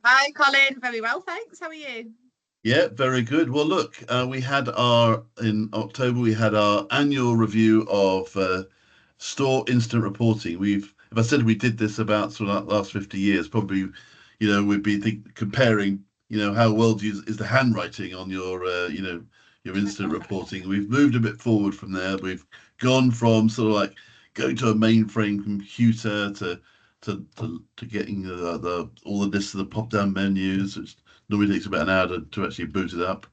Hi, Colin. Very well, thanks. How are you? Yeah, very good. Well, look, in October, we had our annual review of store instant reporting. If I said we did this about sort of last 50 years, probably, we'd be comparing, how well is the handwriting on your instant reporting. We've moved a bit forward from there. We've gone from sort of like going to a mainframe computer to getting the all the lists of the pop-down menus, which normally takes about an hour to actually boot it up.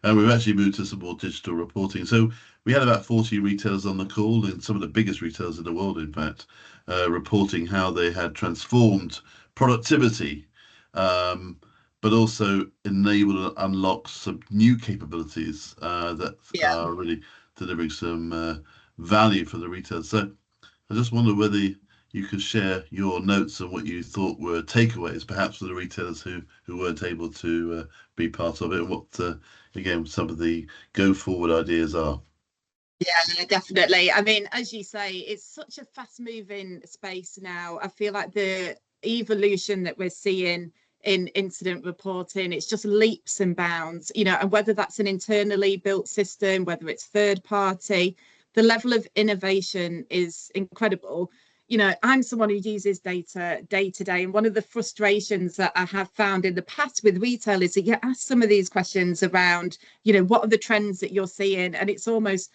And we've actually moved to some more digital reporting. So we had about 40 retailers on the call, and some of the biggest retailers in the world, in fact, reporting how they had transformed productivity, um, but also enabled and unlocked some new capabilities that Yeah. are really delivering some value for the retailers. So I just wonder whether you could share your notes on what you thought were takeaways, perhaps for the retailers who weren't able to be part of it, and what again some of the go forward ideas are. Yeah, definitely. I mean, as you say, it's such a fast-moving space now. I feel like the evolution that we're seeing in incident reporting, it's just leaps and bounds, and whether that's an internally built system, whether it's third party, the level of innovation is incredible. I'm someone who uses data day to day, and one of the frustrations that I have found in the past with retail is that you ask some of these questions around, what are the trends that you're seeing, and it's almost,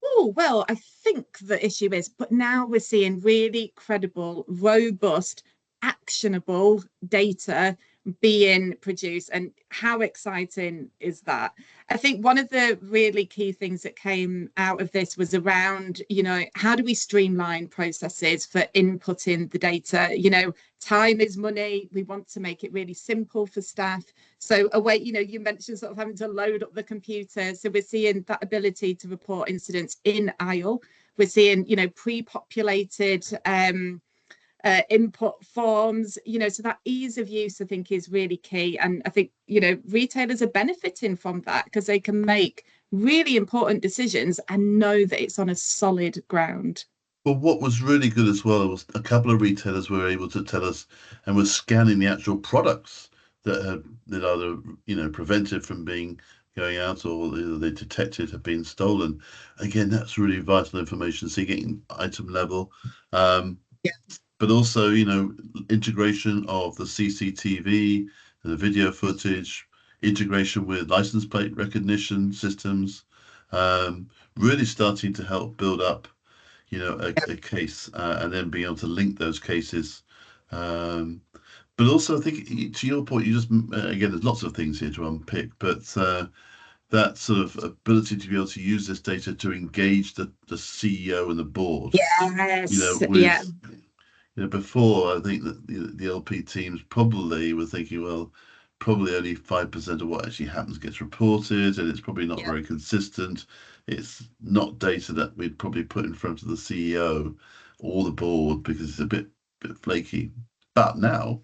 oh, well, I think the issue is, but now we're seeing really credible, robust, actionable data being produced. And how exciting is that? I think one of the really key things that came out of this was around, how do we streamline processes for inputting the data? Time is money. We want to make it really simple for staff. So away, you mentioned sort of having to load up the computer. So we're seeing that ability to report incidents in aisle. We're seeing, pre-populated input forms, so that ease of use, I think, is really key. And I think, retailers are benefiting from that because they can make really important decisions and know that it's on a solid ground. Well, what was really good as well was a couple of retailers were able to tell us and were scanning the actual products that either prevented from being going out or they detected have been stolen. Again, that's really vital information. So you're getting item level. Um, Yeah. but also, integration of the CCTV, the video footage, integration with license plate recognition systems, really starting to help build up, a case and then being able to link those cases. Um, but also, I think to your point, you just again, there's lots of things here to unpick, but that sort of ability to be able to use this data to engage the CEO and the board, Yes. Yeah. with before, I think that the LP teams probably were thinking, well, probably only 5% of what actually happens gets reported, and it's probably not Yeah. very consistent. It's not data that we'd probably put in front of the CEO or the board because it's a bit flaky. But now,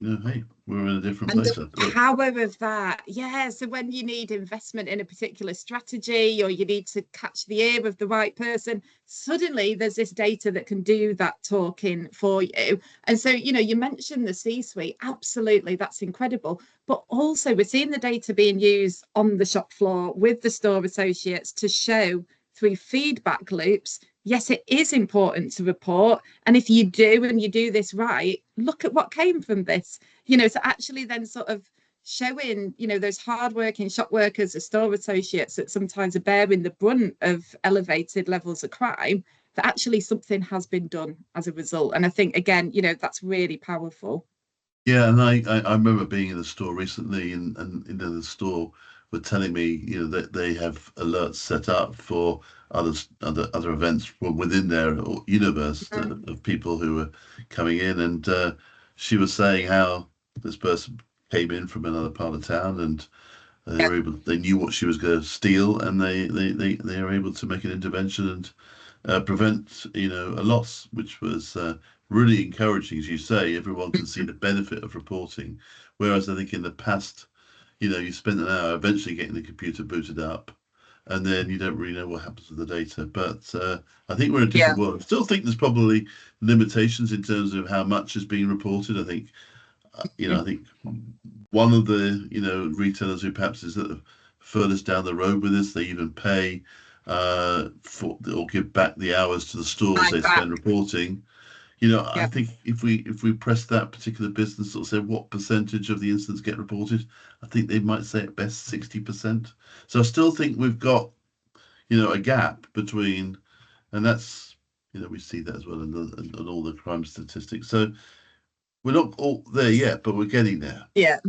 hey, we're in a different And place. the Look, power of that, yeah. So when you need investment in a particular strategy or you need to catch the ear of the right person, suddenly there's this data that can do that talking for you. And so, you mentioned the C-suite. Absolutely, that's incredible. But also, we're seeing the data being used on the shop floor with the store associates to show through feedback loops. Yes, it is important to report. And if you do and you do this right, look at what came from this, to actually then sort of showing, those hardworking shop workers, the store associates that sometimes are bearing the brunt of elevated levels of crime, that actually something has been done as a result. And I think, again, that's really powerful. yeah, and I remember being in the store recently, and the store were telling me, that they have alerts set up for other events from within their universe Mm. of people who were coming in, and she was saying how this person came in from another part of town, and Yeah. they knew what she was going to steal, and they were able to make an intervention and prevent, a loss, which was really encouraging. As you say, everyone can see the benefit of reporting. Whereas I think in the past, you spend an hour eventually getting the computer booted up, and then you don't really know what happens with the data. But I think we're in a Yeah. different world. I still think there's probably limitations in terms of how much is being reported. I think I think one of the, retailers who perhaps is at the furthest down the road with this, they even pay for or give back the hours to the stores they spend reporting. I Yeah. think if we press that particular business or say what percentage of the incidents get reported, I think they might say at best 60%. So I still think we've got, a gap between, and that's, we see that as well in all the crime statistics. So we're not all there yet, but we're getting there. Yeah.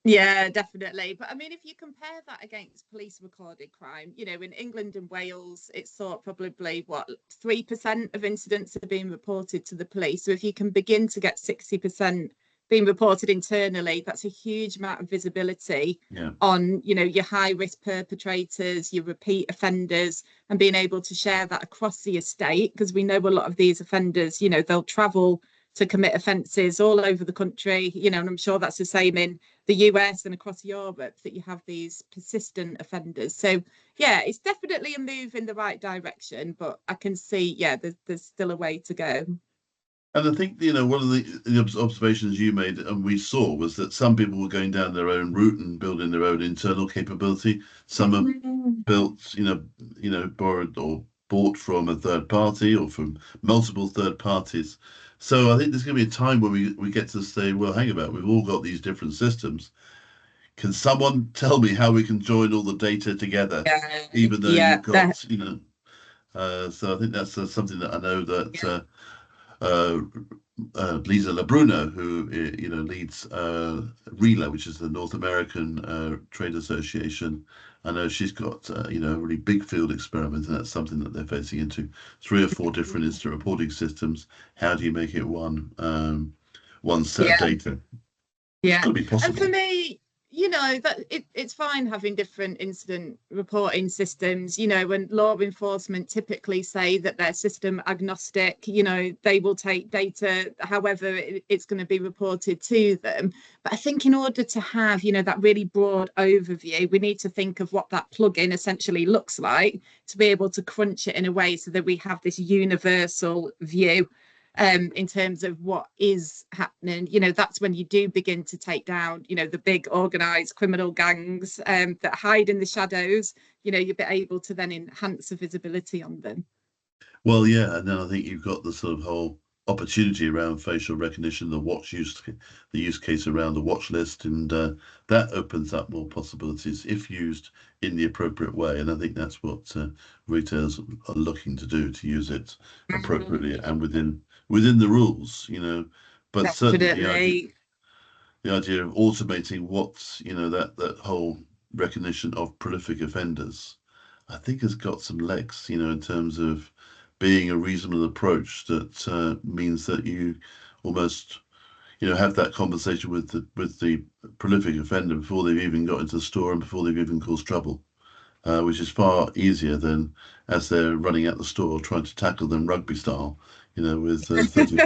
Yeah, definitely. But I mean, if you compare that against police recorded crime, in England and Wales, it's thought probably 3% of incidents are being reported to the police. So if you can begin to get 60% being reported internally, that's a huge amount of visibility on, your high risk perpetrators, your repeat offenders, and being able to share that across the estate, because we know a lot of these offenders, they'll travel to commit offences all over the country, and I'm sure that's the same in the US and across Europe, that you have these persistent offenders. So yeah, it's definitely a move in the right direction, but I can see, there's still a way to go. And I think, one of the observations you made and we saw was that some people were going down their own route and building their own internal capability. Some have built, borrowed or bought from a third party or from multiple third parties. So I think there's going to be a time when we get to say, well, hang about, we've all got these different systems. Can someone tell me how we can join all the data together, even though you've got, so I think that's something that I know that Lisa Labruno, who leads RELA, which is the North American Trade Association. I know she's got a really big field experiment, and that's something that they're facing into 3 or 4 different incident reporting systems. How do you make it one set of data? Yeah, it's got to be possible. And for me, that it's fine having different incident reporting systems, when law enforcement typically say that they're system agnostic, they will take data however it's going to be reported to them. But I think in order to have, that really broad overview, we need to think of what that plugin essentially looks like to be able to crunch it in a way so that we have this universal view. In terms of what is happening, that's when you do begin to take down, the big organized criminal gangs that hide in the shadows. You'll be able to then enhance the visibility on them. Well, yeah, and then I think you've got the sort of whole opportunity around facial recognition, the use case around the watch list, and that opens up more possibilities if used in the appropriate way. And I think that's what retailers are looking to do, to use it appropriately and within the rules, But certainly the idea of automating what's, that whole recognition of prolific offenders, I think has got some legs, in terms of being a reasonable approach that means that you almost, have that conversation with the prolific offender before they've even got into the store and before they've even caused trouble, which is far easier than as they're running out the store trying to tackle them rugby style, with 30.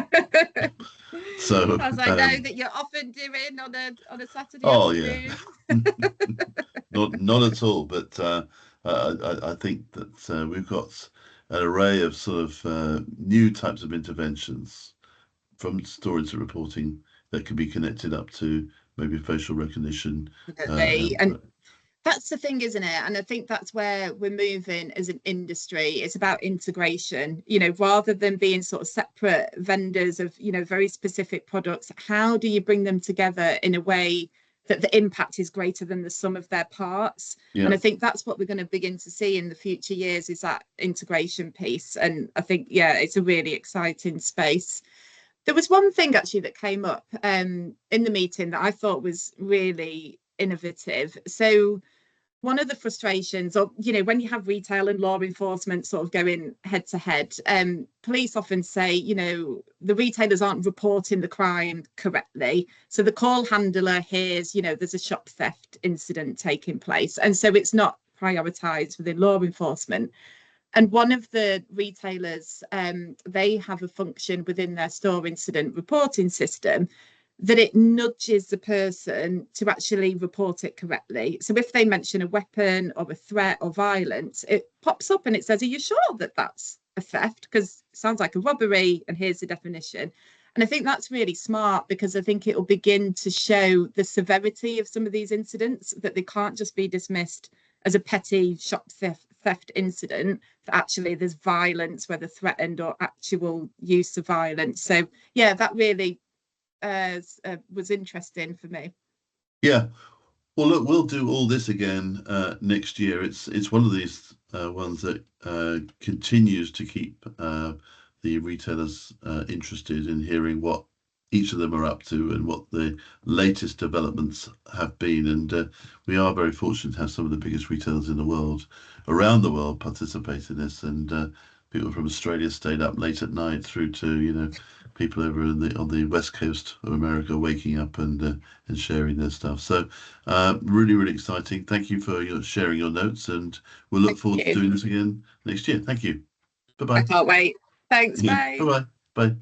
So as I know that you're often doing on a Saturday afternoon. Yeah. not at all, but I think that we've got an array of sort of new types of interventions from store incident reporting that can be connected up to maybe facial recognition. And that's the thing, isn't it? And I think that's where we're moving as an industry. It's about integration, rather than being sort of separate vendors of, very specific products. How do you bring them together in a way that the impact is greater than the sum of their parts? And I think that's what we're going to begin to see in the future years, is that integration piece. And I think, it's a really exciting space. There was one thing actually that came up in the meeting that I thought was really innovative. So one of the frustrations, or when you have retail and law enforcement sort of going head to head, police often say, the retailers aren't reporting the crime correctly. So the call handler hears, there's a shop theft incident taking place, and so it's not prioritized within law enforcement. And one of the retailers, they have a function within their store incident reporting system that it nudges the person to actually report it correctly. So if they mention a weapon or a threat or violence, it pops up and it says, are you sure that that's a theft? Because it sounds like a robbery, and here's the definition. And I think that's really smart, because I think it will begin to show the severity of some of these incidents, that they can't just be dismissed as a petty shop theft incident, that actually there's violence, whether threatened or actual use of violence. So yeah, that really was interesting for me. Yeah. Well, look, we'll do all this again next year. It's one of these ones that continues to keep the retailers interested in hearing what each of them are up to and what the latest developments have been. And we are very fortunate to have some of the biggest retailers in the world, around the world, participate in this. And people from Australia stayed up late at night, through to, people over on the west coast of America waking up and sharing their stuff. So really, really exciting. Thank you for sharing your notes, and we'll look Thank forward to you. doing this again next year. Thank you. I Bye-bye. can't wait. Thanks, Yeah. bye. Bye-bye. Bye.